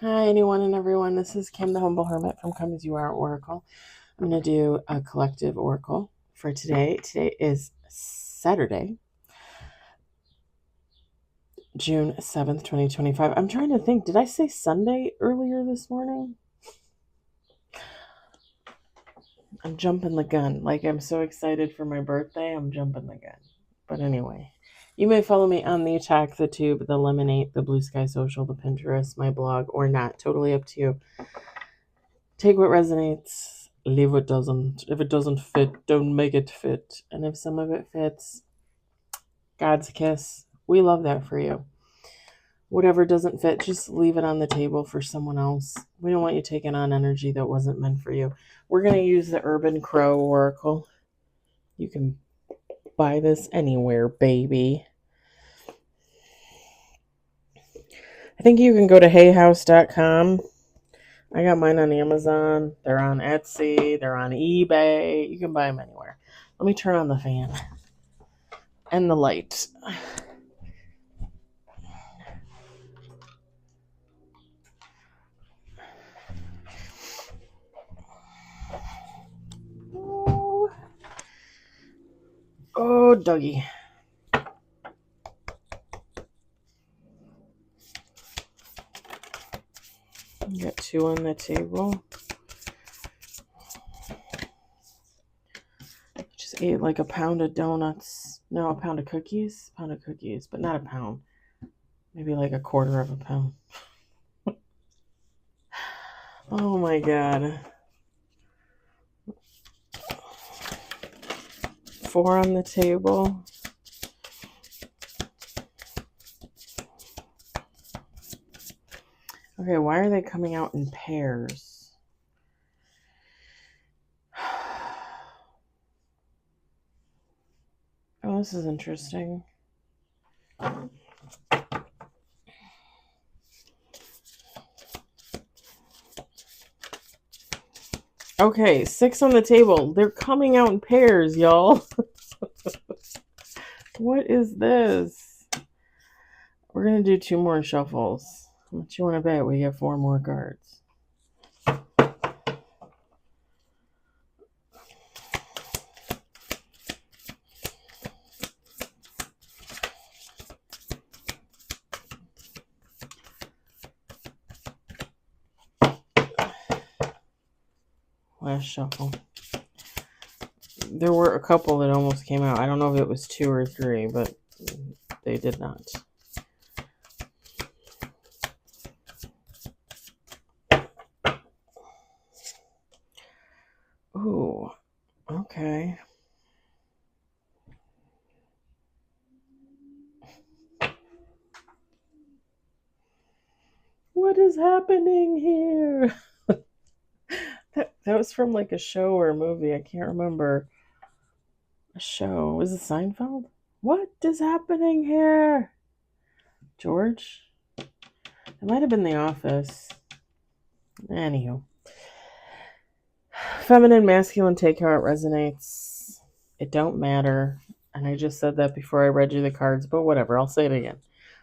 Hi, anyone and everyone. This is Kim, the Humble Hermit from Come As You Are Oracle. I'm going to do a collective oracle for today. Today is Saturday, June 7th, 2025. I'm trying to think, did I say Sunday earlier this morning? I'm jumping the gun. Like, I'm so excited for my birthday, I'm jumping the gun. But anyway, you may follow me on the Attack, the Tube, the Lemonade, the Blue Sky Social, the Pinterest, my blog, or not. Totally up to you. Take what resonates, leave what doesn't. If it doesn't fit, don't make it fit. And if some of it fits, God's kiss. We love that for you. Whatever doesn't fit, just leave it on the table for someone else. We don't want you taking on energy that wasn't meant for you. We're going to use the Urban Crow Oracle. You can buy this anywhere, baby. I think you can go to heyhouse.com. I got mine on Amazon. They're on Etsy. They're on eBay. You can buy them anywhere. Let me turn on the fan and the light. Oh, Dougie. Got two on the table. Just ate like a pound of donuts. No, a pound of cookies. A pound of cookies, but not a pound. Maybe like a quarter of a pound. Oh my God. 4 on the table. Okay, why are they coming out in pairs? Oh, this is interesting. Okay, 6 on the table. They're coming out in pairs, y'all. What is this? We're going to do 2 more shuffles. How much you want to bet we get 4 more cards? Last shuffle. There were a couple that almost came out. I don't know if it was 2 or 3, but they did not. Ooh, okay. What is happening here? That was from like a show or a movie. I can't remember. A show. Was it Seinfeld? What is happening here? George? It might have been The Office. Anywho. Feminine, masculine, take how it resonates. It don't matter. And I just said that before I read you the cards, but whatever. I'll say it again.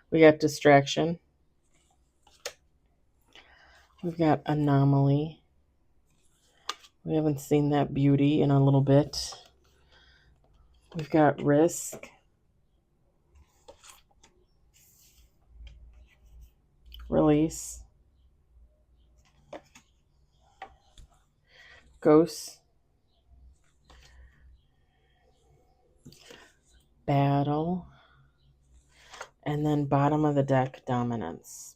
We got distraction. We've got anomaly. We haven't seen that beauty in a little bit. We've got risk. Release. Ghost. Battle. And then bottom of the deck, dominance.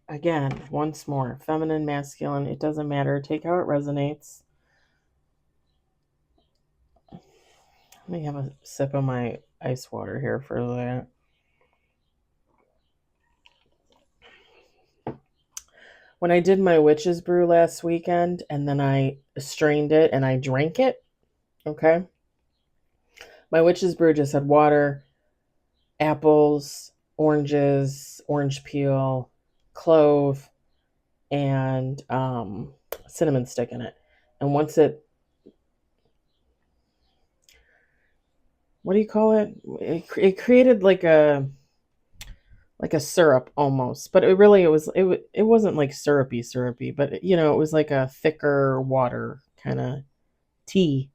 Again, once more, feminine, masculine, it doesn't matter. Take how it resonates. Let me have a sip of my ice water here for that. When I did my witch's brew last weekend and then I strained it and I drank it, okay? My witch's brew just had water, apples, oranges, orange peel, clove, and cinnamon stick in it. And once it, what do you call it? It created like a like a syrup almost, but it wasn't like syrupy, but it was like a thicker water kind of tea.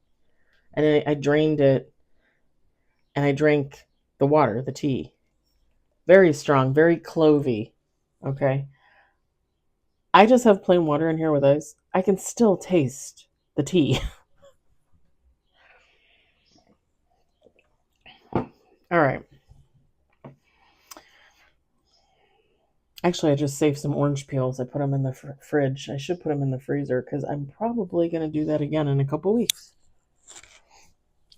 And I drained it and I drank the water, the tea. Very strong, very clovey. Okay. I just have plain water in here with ice. I can still taste the tea. All right. Actually, I just saved some orange peels. I put them in the fridge. I should put them in the freezer because I'm probably going to do that again in a couple weeks.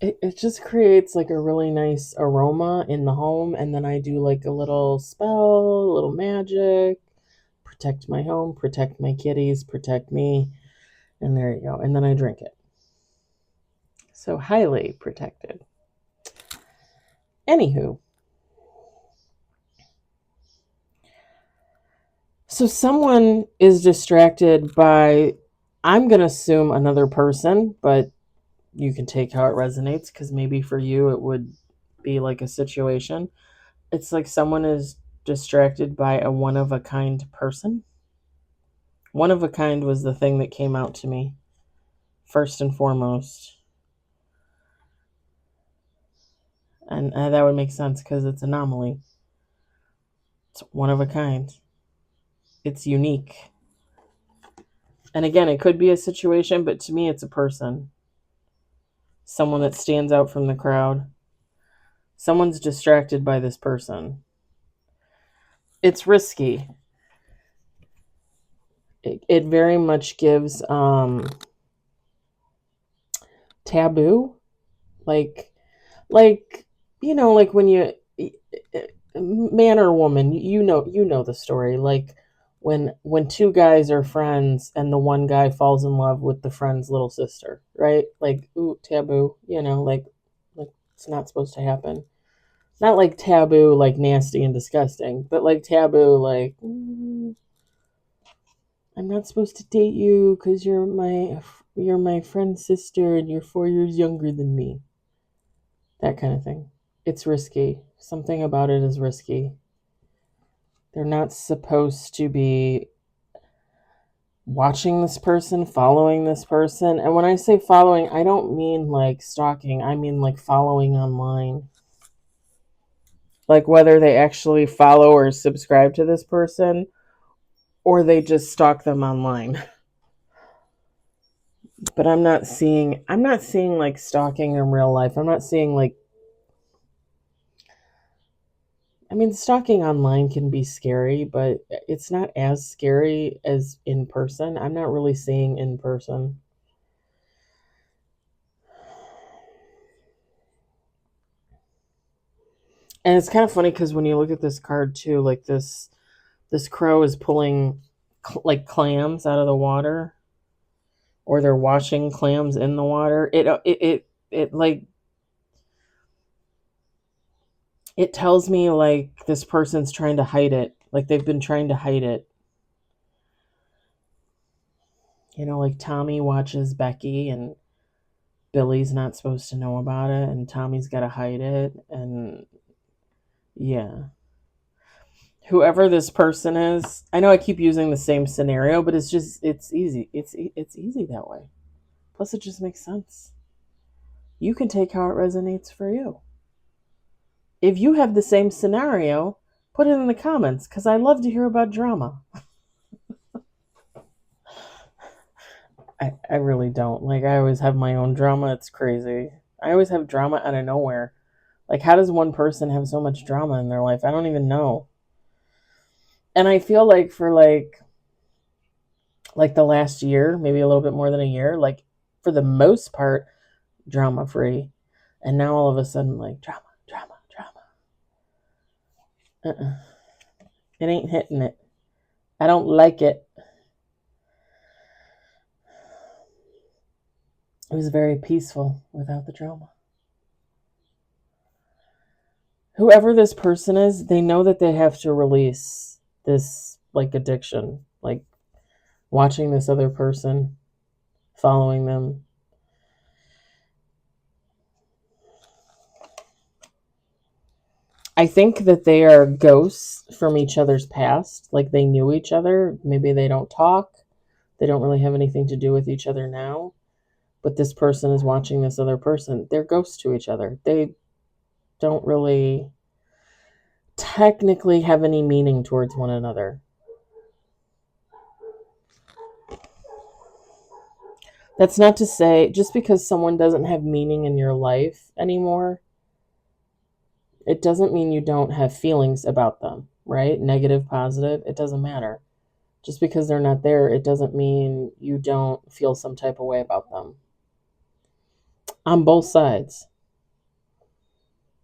It just creates like a really nice aroma in the home. And then I do like a little spell, a little magic, protect my home, protect my kitties, protect me. And there you go. And then I drink it. So highly protected. Anywho. So someone is distracted by, I'm going to assume another person, but you can take how it resonates because maybe for you it would be like a situation. It's like someone is distracted by a one of a kind person. One of a kind was the thing that came out to me first and foremost. And that would make sense because it's anomaly. It's one of a kind. It's unique. And again, it could be a situation, but to me, it's a person. Someone that stands out from the crowd. Someone's distracted by this person. It's risky. It very much gives taboo. Like like when you, man or woman, you know the story. Like when two guys are friends and the one guy falls in love with the friend's little sister, right? Like, ooh, taboo, like it's not supposed to happen. Not like taboo, like nasty and disgusting, but like taboo, like, I'm not supposed to date you because you're my friend's sister and you're 4 years younger than me. That kind of thing. It's risky. Something about it is risky. They're not supposed to be watching this person, following this person. And when I say following, I don't mean like stalking. I mean like following online. Like whether they actually follow or subscribe to this person or they just stalk them online. But I'm not seeing like stalking in real life. I'm not seeing like, I mean, stalking online can be scary, but it's not as scary as in person. I'm not really seeing in person. And it's kind of funny because when you look at this card too, like this crow is pulling like clams out of the water, or they're washing clams in the water. It like, it tells me like this person's trying to hide it. Like they've been trying to hide it. Like Tommy watches Becky and Billy's not supposed to know about it and Tommy's got to hide it. And yeah. Whoever this person is, I know I keep using the same scenario, but it's easy. It's easy that way. Plus it just makes sense. You can take how it resonates for you. If you have the same scenario, put it in the comments because I love to hear about drama. I really don't. Like, I always have my own drama. It's crazy. I always have drama out of nowhere. Like, how does one person have so much drama in their life? I don't even know. And I feel like for like the last year, maybe a little bit more than a year, like for the most part, drama free. And now all of a sudden, like, drama. It ain't hitting it. I don't like it. It was very peaceful without the drama. Whoever this person is, they know that they have to release this like addiction, like watching this other person, following them. I think that they are ghosts from each other's past. Like they knew each other. Maybe they don't talk. They don't really have anything to do with each other now. But this person is watching this other person. They're ghosts to each other. They don't really technically have any meaning towards one another. That's not to say just because someone doesn't have meaning in your life anymore, it doesn't mean you don't have feelings about them, right? Negative, positive, it doesn't matter. Just because they're not there, it doesn't mean you don't feel some type of way about them. On both sides.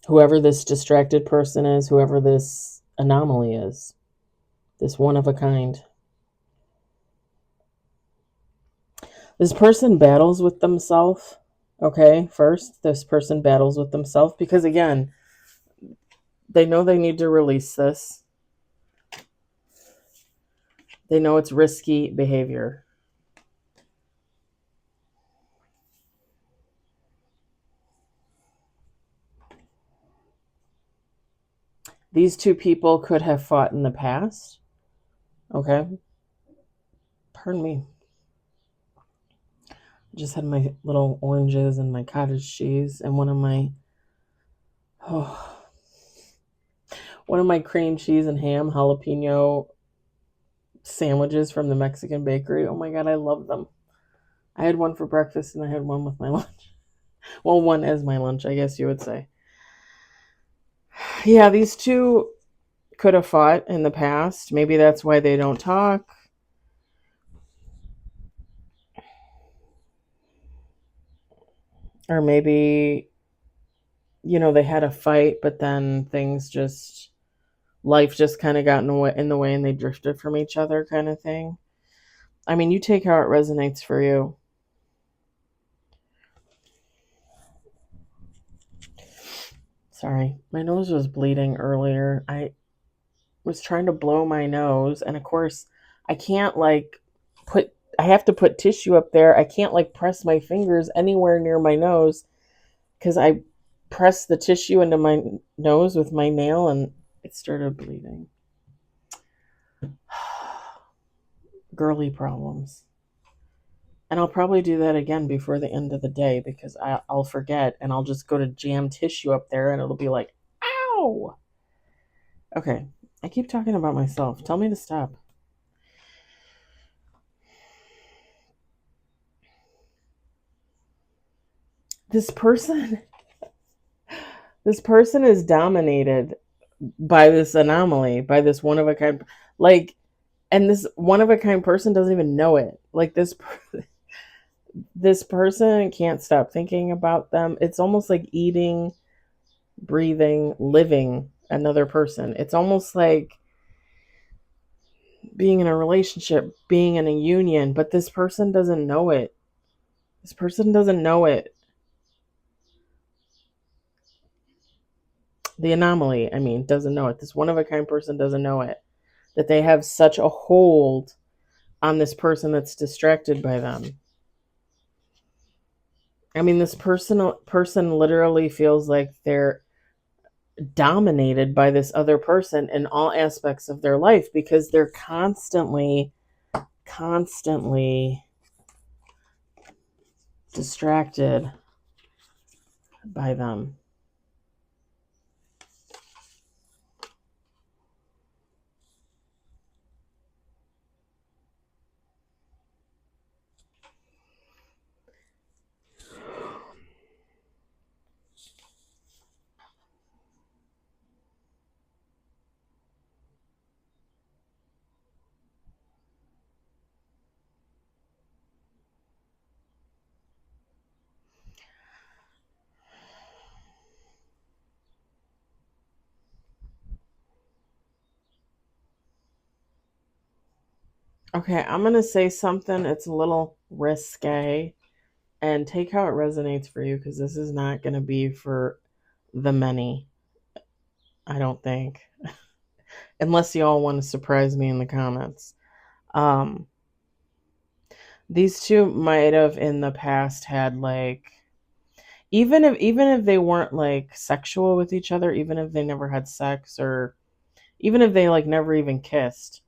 Whoever this distracted person is, whoever this anomaly is, this one of a kind. This person battles with themselves. Okay, first, this person battles with themselves because, again, they know they need to release this. They know it's risky behavior. These two people could have fought in the past. Okay? Pardon me. I just had my little oranges and my cottage cheese and one of my cream cheese and ham jalapeno sandwiches from the Mexican bakery. Oh my God, I love them. I had one for breakfast and I had one with my lunch. Well, one as my lunch, I guess you would say. Yeah, these two could have fought in the past. Maybe that's why they don't talk. Or maybe, they had a fight, but then life just kind of got in the way and they drifted from each other kind of thing. I mean, you take how it resonates for you. Sorry, my nose was bleeding earlier. I was trying to blow my nose, and of course, I can't I have to put tissue up there. I can't press my fingers anywhere near my nose because I pressed the tissue into my nose with my nail and it started bleeding. Girly problems. And I'll probably do that again before the end of the day because I'll forget and I'll just go to jam tissue up there and it'll be like, ow! Okay, I keep talking about myself. Tell me to stop. This person is dominated by this anomaly, by this one of a kind, and this one of a kind person doesn't even know it. This person can't stop thinking about them. It's almost like eating, breathing, living another person. It's almost like being in a relationship, being in a union, but this person doesn't know it. This person doesn't know it. The anomaly, doesn't know it. This one of a kind person doesn't know it. That they have such a hold on this person that's distracted by them. This person literally feels like they're dominated by this other person in all aspects of their life because they're constantly distracted by them. Okay, I'm going to say something. It's a little risque and take how it resonates for you because this is not going to be for the many, I don't think. Unless you all want to surprise me in the comments. These two might have in the past had even if they weren't like sexual with each other, even if they never had sex, or even if they like never even kissed,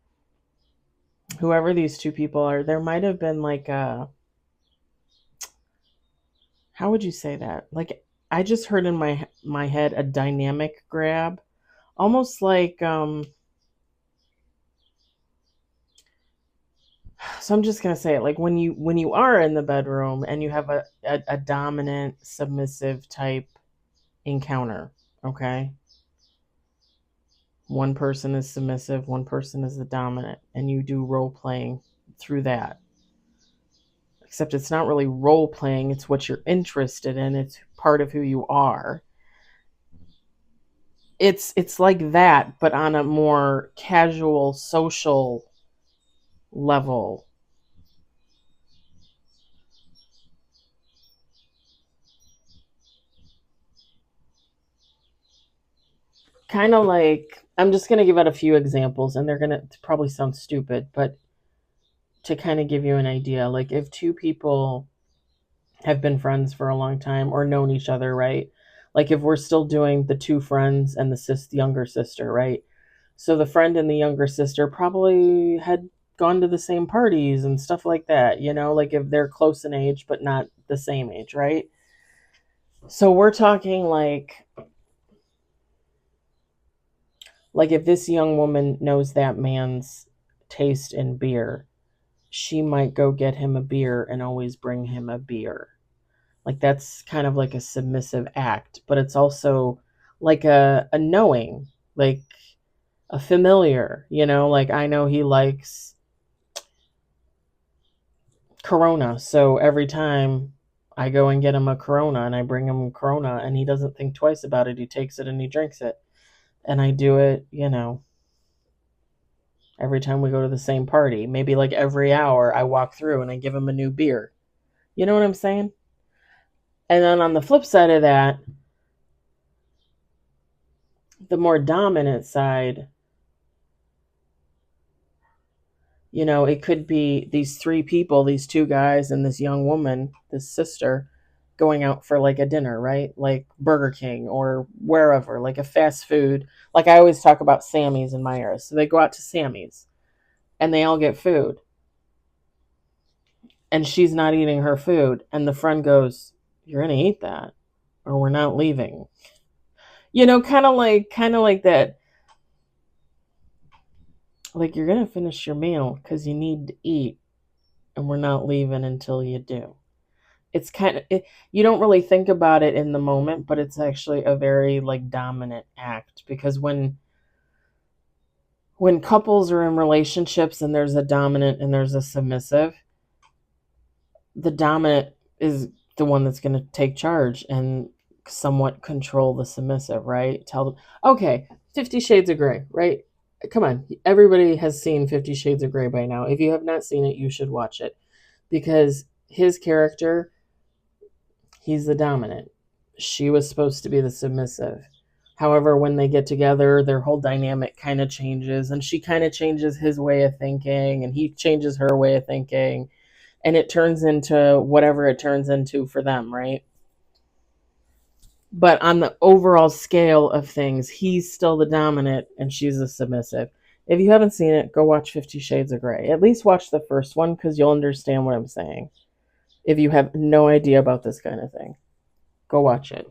whoever these two people are, there might have been like a, how would you say that? Like, I just heard in my head a dynamic grab, almost like so I'm just gonna say it like when you are in the bedroom and you have a dominant submissive type encounter, okay? One person is submissive, one person is the dominant, and you do role playing through that. Except it's not really role playing, it's what you're interested in, it's part of who you are. It's like that, but on a more casual social level. Kind of like, I'm just going to give out a few examples, and they're going to probably sound stupid, but to kind of give you an idea, like if two people have been friends for a long time or known each other, right? Like if we're still doing the two friends and the younger sister, right? So the friend and the younger sister probably had gone to the same parties and stuff like that, like if they're close in age but not the same age, right? So we're talking like if this young woman knows that man's taste in beer, she might go get him a beer and always bring him a beer. Like that's kind of like a submissive act, but it's also like a knowing, like a familiar, like I know he likes Corona, so every time I go and get him a Corona and I bring him Corona and he doesn't think twice about it, he takes it and he drinks it. And I do it, every time we go to the same party. Maybe like every hour I walk through and I give him a new beer. You know what I'm saying? And then on the flip side of that, the more dominant side, it could be these three people, these two guys and this young woman, this sister, going out for like a dinner, right? Like Burger King or wherever, like a fast food. Like I always talk about Sammy's in my area. So they go out to Sammy's and they all get food. And she's not eating her food. And the friend goes, "You're going to eat that or we're not leaving." Kind of like that. Like you're going to finish your meal because you need to eat and we're not leaving until you do. It's you don't really think about it in the moment, but it's actually a very like dominant act, because when couples are in relationships and there's a dominant and there's a submissive, the dominant is the one that's going to take charge and somewhat control the submissive, right? Tell them, okay, 50 Shades of Grey, right? Come on, everybody has seen 50 Shades of Grey by now. If you have not seen it, you should watch it, because his character, he's the dominant. She was supposed to be the submissive. However, when they get together, their whole dynamic kind of changes, and she kind of changes his way of thinking, and he changes her way of thinking, and it turns into whatever it turns into for them, right? But on the overall scale of things, he's still the dominant and she's the submissive. If you haven't seen it, go watch 50 Shades of Grey. At least watch the first one, because you'll understand what I'm saying. If you have no idea about this kind of thing, go watch it.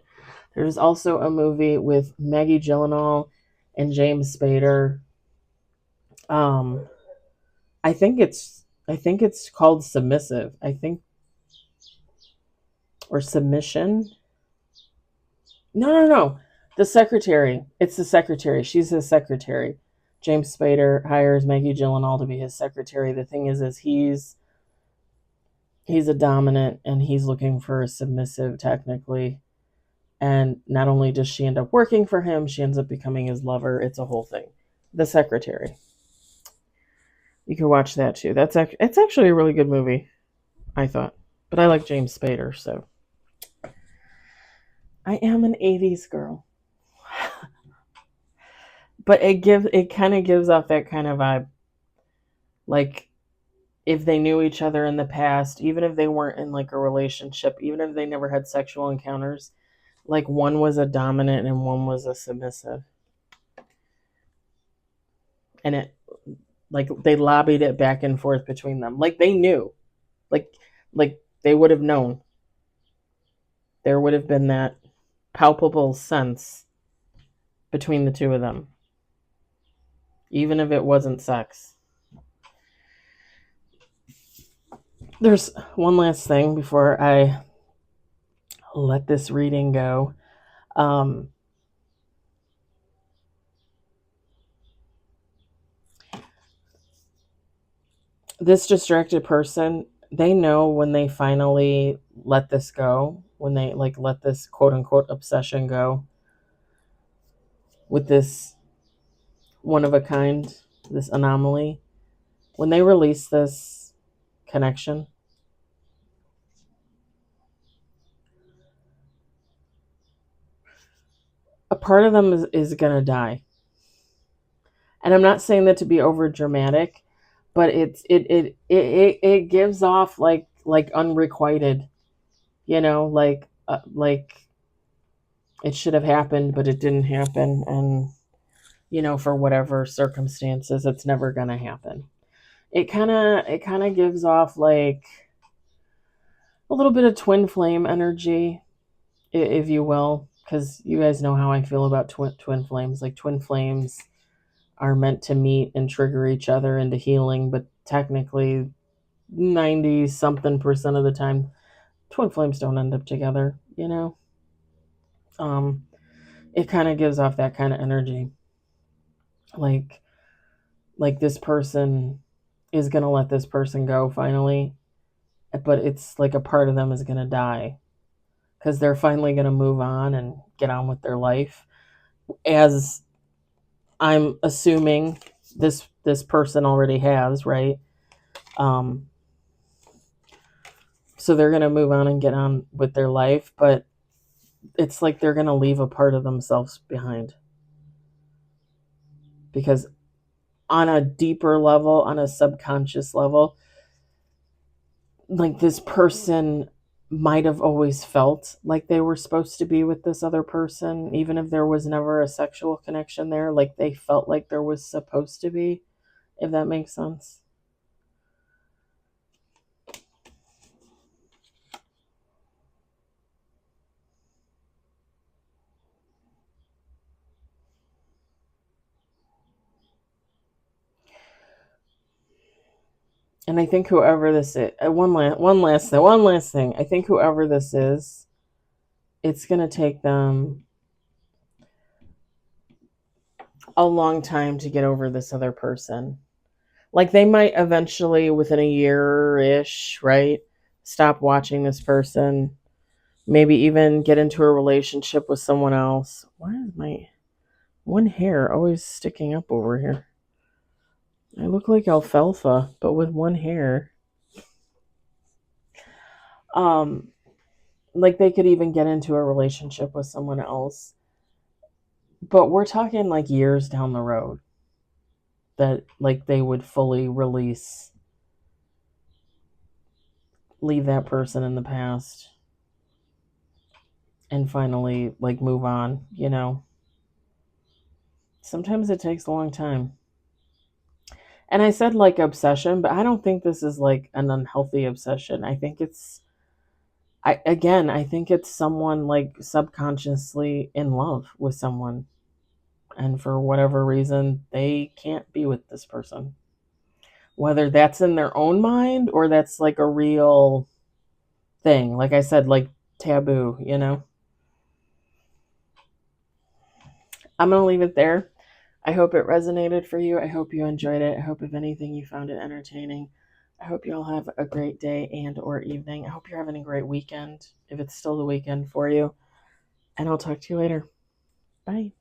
There's also a movie with Maggie Gyllenhaal and James Spader. Um, I think it's called Submissive. I think, or Submission. No. The secretary. It's the secretary. She's his secretary. James Spader hires Maggie Gyllenhaal to be his secretary. The thing is he's a dominant and he's looking for a submissive technically. And not only does she end up working for him, she ends up becoming his lover. It's a whole thing. The Secretary. You can watch that too. It's actually a really good movie, I thought. But I like James Spader, so I am an 80s girl. But it kind of gives off that kind of vibe. Like if they knew each other in the past, even if they weren't in like a relationship, even if they never had sexual encounters, like one was a dominant and one was a submissive. And it, like, they lobbied it back and forth between them. Like they knew. Like like they would have known. There would have been that palpable sense between the two of them, even if it wasn't sex. There's one last thing before I let this reading go. This distracted person, they know when they finally let this go, when they like let this quote unquote obsession go with this one of a kind, this anomaly, when they release this connection, a part of them is going to die. And I'm not saying that to be over dramatic, but it gives off like unrequited, like it should have happened, but it didn't happen, and for whatever circumstances, it's never gonna happen. It kind of gives off like a little bit of twin flame energy, if you will, because you guys know how I feel about twin flames. Like twin flames are meant to meet and trigger each other into healing, but technically 90 something percent of the time twin flames don't end up together. um it kind of gives off that kind of energy, like this person is going to let this person go finally, but it's like a part of them is going to die because they're finally going to move on and get on with their life, as I'm assuming this person already has, right? um so they're going to move on and get on with their life, but it's like they're going to leave a part of themselves behind, because on a deeper level, on a subconscious level, like this person might have always felt like they were supposed to be with this other person, even if there was never a sexual connection there. Like they felt like there was supposed to be, if that makes sense. And I think whoever this is, one last thing. I think whoever this is, it's gonna take them a long time to get over this other person. Like they might eventually, within a year ish, right, stop watching this person, maybe even get into a relationship with someone else. Why is my one hair always sticking up over here? I look like alfalfa, but with one hair. Um, like they could even get into a relationship with someone else. But we're talking like years down the road that like they would fully leave that person in the past and finally like move on. Sometimes it takes a long time. And I said like obsession, but I don't think this is like an unhealthy obsession. I think it's someone like subconsciously in love with someone, and for whatever reason they can't be with this person. Whether that's in their own mind or that's like a real thing. Like I said, like taboo. I'm going to leave it there. I hope it resonated for you. I hope you enjoyed it. I hope, if anything, you found it entertaining. I hope you all have a great day and or evening. I hope you're having a great weekend, if it's still the weekend for you. And I'll talk to you later. Bye.